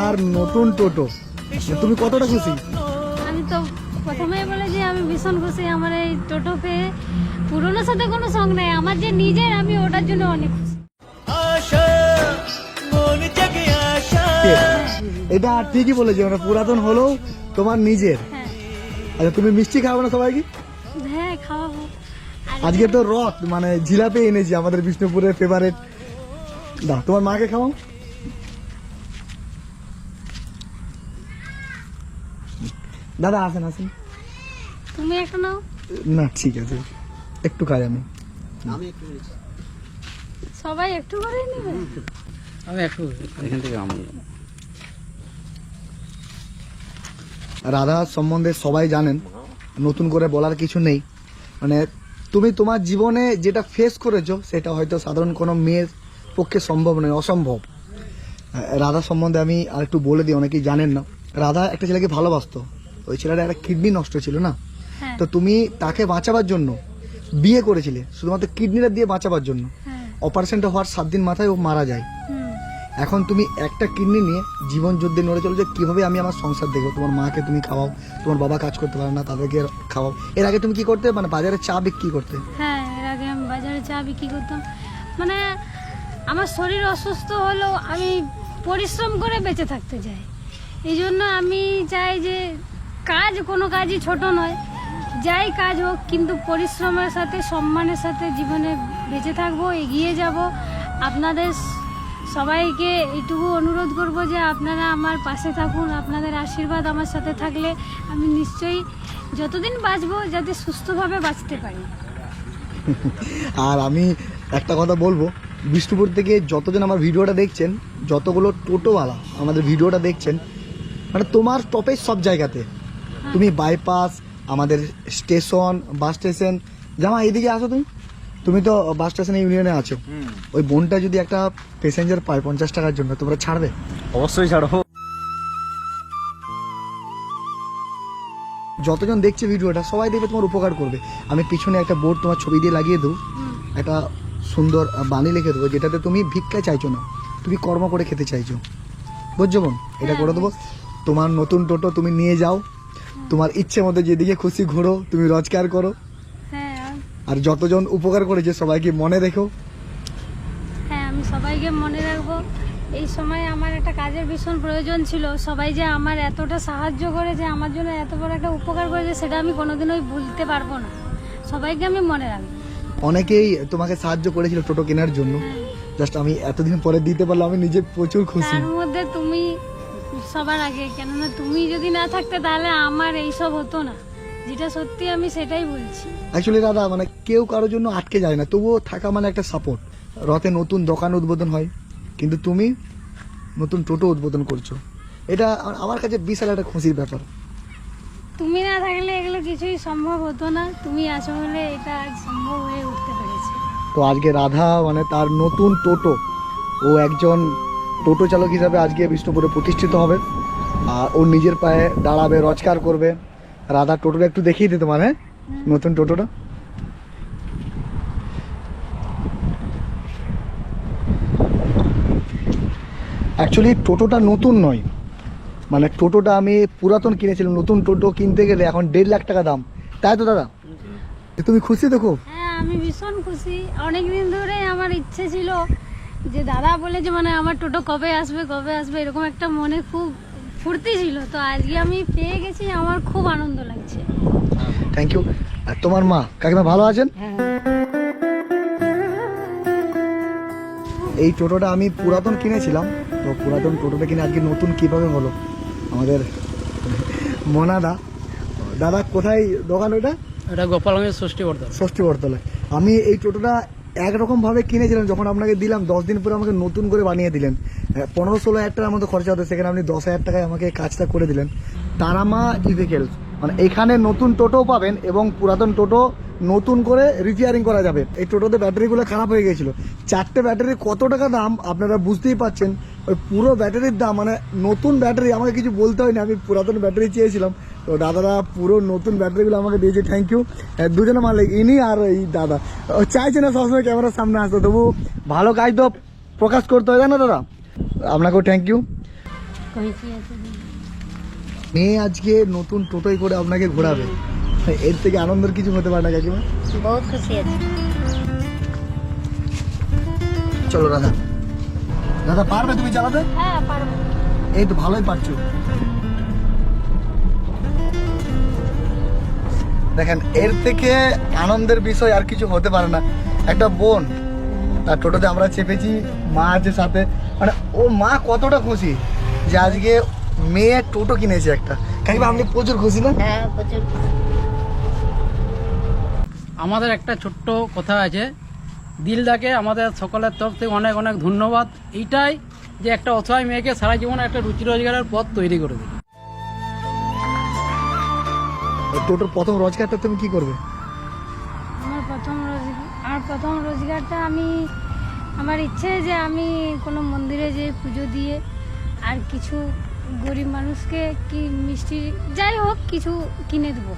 তার নতুন টোটো। তুমি কতটা খুশি? আমি তো প্রথমেই বলে যে আমি ভীষণ খুশি আমার এই টোটো পেয়ে। পুরোনোর সাথে কোনো সঙ্গ নেই, আমার যে নিজের, আমি ওটার জন্য অনেক খুশি। এটা ঠিকই বলেছি, মানে পুরাতন হলেও তোমার নিজের। হ্যাঁ আচ্ছা, তুমি মিষ্টি খাওয়াবো না সবাইকে? হ্যাঁ খাওয়াবো। আজকে তো রথ, মানে জিলাপি এনেছি আমাদের বিষ্ণুপুরের ফেভারিট। দাও তোমার মাকে খাওয়াও। দাদা আসেন আসেন। তুমি একটা নাও। না ঠিক আছে, একটু খাই আমি। সবাই একটু করে নেবে। আমি একটু এখান থেকে আমি রাধা সম্বন্ধে সবাই জানেন, নতুন করে বলার কিছু নেই। মানে তুমি তোমার জীবনে যেটা ফেস করেছো সেটা হয়তো সাধারণ কোনো মেয়ের পক্ষে সম্ভব নয়, অসম্ভব। রাধা সম্বন্ধে আমি আর একটু বলে দিই, অনেকেই জানেন না। রাধা একটা ছেলেকে ভালোবাসতো, ওই ছেলেটা একটা কিডনি নষ্ট ছিল না, হ্যাঁ তো তুমি তাকে বাঁচাবার জন্য বিয়ে করেছিলে শুধুমাত্র কিডনিটা দিয়ে বাঁচাবার জন্য। হ্যাঁ অপারেশনটা হওয়ার 7 দিন মাথায় ও মারা যায়। হুম, এখন তুমি একটা কিডনি নিয়ে জীবন যুদ্ধে নড়ে চলেছো, কিভাবে আমি আমার সংসার দেখবো। তোমার মাকে তুমি খাওয়াও, তোমার বাবা কাজ করতে পারে না, তাদেরকে খাওয়াও। এর আগে তুমি কি করতে, মানে বাজারে চা বিক্রি করতে? হ্যাঁ এর আগে আমি বাজারে চা বিক্রি করতাম। মানে আমার শরীর অসুস্থ হলেও আমি পরিশ্রম করে বেঁচে থাকতে চাই। এই জন্য আমি চাই যে কাজ, কোনো কাজই ছোট নয়, যাই কাজ হোক, কিন্তু পরিশ্রমের সাথে সম্মানের সাথে জীবনে বেঁচে থাকবো, এগিয়ে যাব। আপনাদের সবাইকে এইটুকু অনুরোধ করব যে আপনারা আমার পাশে থাকুন। আপনাদের আশীর্বাদ আমার সাথে থাকলে আমি নিশ্চয়ই যতদিন বাঁচবো যাতে সুস্থভাবে বাঁচতে পারি। আর আমি একটা কথা বলবো, বিষ্ণুপুর থেকে যতজন আমার ভিডিওটা দেখছেন, যতগুলো টোটোওয়ালা আমাদের ভিডিওটা দেখছেন, মানে তোমার টপে সব জায়গাতে। তুমি বাইপাস, আমাদের স্টেশন, বাস স্টেশন। জামা এইদিকে আসো তুমি। তুমি তো বাস স্টেশনে ইউনিয়নে আছো। ওই বোনটা যদি একটা প্যাসেঞ্জার পায় 50 টাকার জন্য, তোমরা ছাড়বে? অবশ্যই ছাড়বো। যতজন দেখছে ভিডিওটা সবাই দেখবে তোমার উপকার করবে। আমি পিছনে একটা বোর্ড তোমার ছবি দিয়ে লাগিয়ে দেবো, একটা সুন্দর বাণী লিখে দেবো, যেটাতে তুমি ভিক্ষা চাইছো না, তুমি কর্ম করে খেতে চাইছো। বুঝছো বোন? এটা করে দেবো। তোমার নতুন টোটো তুমি নিয়ে যাও, তোমার ইচ্ছে মতো যেদিকে খুশি ঘোরো, তুমি রোজগার করো। হ্যাঁ আর যতজন উপকার করেছে সবাইকে মনে রেখো। হ্যাঁ আমি সবাইকে মনে রাখবো। এই সময় আমার একটা কাজের ভীষণ প্রয়োজন ছিল। সবাই যে আমার এতটা সাহায্য করেছে, আমার জন্য এত বড় একটা উপকার করেছে, সেটা আমি কোনোদিনই ভুলতে পারবো না। সবাইকে আমি মনে রাখবো। অনেকেই তোমাকে সাহায্য করেছিল টোটো কেনার জন্য, জাস্ট আমি এতদিন পরে দিতে পারলাম, আমি নিজে প্রচুর খুশি। তার মধ্যে তুমি সবার আগে, কেননা তুমি যদি না থাকতে তাহলে আমার এইসব হতো না। যেটা সত্যি আমি সেটাই বলছি। অ্যাকচুয়ালি দাদা, মানে কেউ কারোর জন্য আটকে যায় না, তবুও থাকা মানে একটা সাপোর্ট। রথে নতুন দোকান উদ্বোধন হয়, কিন্তু তুমি নতুন টোটো উদ্বোধন করছো, এটা আমার কাছে বিশাল একটা খুশির ব্যাপার। তুমি না থাকলে এগুলো কিছুই সম্ভব হতো না। তুমি আছো বলে এটা আজ সম্ভব হয়ে উঠতে পেরেছে। তো আজকে রাধা মানে তার নতুন টোটো, ও একজন টোটো চালক হিসাবে আজকে বিষ্ণুপুরে প্রতিষ্ঠিত হবে। আর ও নিজের পায়ে দাঁড়াবে, রোজগার করবে। রাধা টোটোটা একটু দেখিয়ে দিতে মানে নতুন টোটোটা। অ্যাকচুয়ালি টোটোটা নতুন নয়, মানে টোটোটা আমি পুরাতন কিনেছিলাম। নতুন টোটো কিনতে গেলে এখন 1.5 লাখ টাকা দাম, তাই তো দাদা? তুমি খুশি তো খুব? হ্যাঁ আমি ভীষণ খুশি। অনেকদিন ধরে আমার ইচ্ছে ছিল যে দাদা বলে যে মানে আমার টোটো কবে আসবে কবে আসবে, এরকম একটা মনে খুব ফুর্তি ছিল। তো আজকে আমি পেয়ে গেছি, আমার খুব আনন্দ লাগছে। Thank you. আর তোমার মা কাকিমা ভালো আছেন? এই টোটোটা আমি পুরাতন কিনেছিলাম, তো পুরাতন টোটোটা কিনে আজকে নতুন কিভাবে হলো আমাদের মনাদা। দাদা কোথায় দোকান ওটা? এটা গোপালগঞ্জের ষষ্ঠী বর্তলায়। আমি এই টোটোটা একরকম ভাবে কিনেছিলাম, যখন আপনাকে দিলাম 10 দিন পরে আমাকে নতুন করে বানিয়ে দিলেন। 15-16 হাজার টাকার মতো খরচা হতো, সেখানে আপনি 10 হাজার টাকায় আমাকে কাজটা করে দিলেন। তারামা ইভিকেলস, মানে এখানে নতুন টোটো পাবেন এবং পুরাতন টোটো নতুন করে রিপেয়ারিং করা যাবে। এই টোটোতে ব্যাটারিগুলো খারাপ হয়ে গেছিলো, 4টে ব্যাটারি কত টাকা দাম আপনারা বুঝতেই পাচ্ছেন। ওই পুরো ব্যাটারির দাম, মানে নতুন ব্যাটারি, আমাকে কিছু বলতে হয়নি, আমি পুরাতন ব্যাটারি চেয়েছিলাম, তো দাদারা পুরো নতুন ব্যাটারিগুলো আমাকে দিয়েছে। Thank you. দুজনে মালিক, ইনি আর এই দাদা। চাইছে না সবসময় ক্যামেরার সামনে আসতে, তবু ভালো কাজ তো প্রকাশ করতে হয় না দাদা, আপনাকেও থ্যাংক ইউ। কইছি আছে মেয়ে আজকে নতুন টোটোয় করে আপনাকে ঘোরাবে, এর থেকে আনন্দের কিছু হতে পারে না কাকিমা? বহুত খুশি আছি। চলো রাধা, দাদা পারবে তুমি চালাতে? হ্যাঁ পারবো। এই তো ভালোই পারছো। দেখেন এর থেকে আনন্দের বিষয় আর কিছু হতে পারে না। একটা বোন তার টোটোতে আমরা চেপেছি, মা আছে সাথে, মানে ও মা কতটা খুশি যে আজকে মেয়ে টোটো কিনেছে একটা। কাকিমা আপনি প্রচুর খুশি না? হ্যাঁ প্রচুর। আমাদের একটা ছোট্ট কথা আছে, দিলদাকে আমাদের সকলের তরফ থেকে অনেক অনেক ধন্যবাদ। এইটাই যে একটা অসহায় মেয়েকে সারা জীবনে একটা রুচি রোজগারের পথ তৈরি করে দিল। টোটোর প্রথম রোজগারটা তুমি কি করবে? আমার প্রথম রোজগারটা আমার ইচ্ছে যে আমি কোনো মন্দিরে যে পুজো দিয়ে আর কিছু গরিব মানুষকে কি মিষ্টি যাই হোক কিছু কিনে দেবো।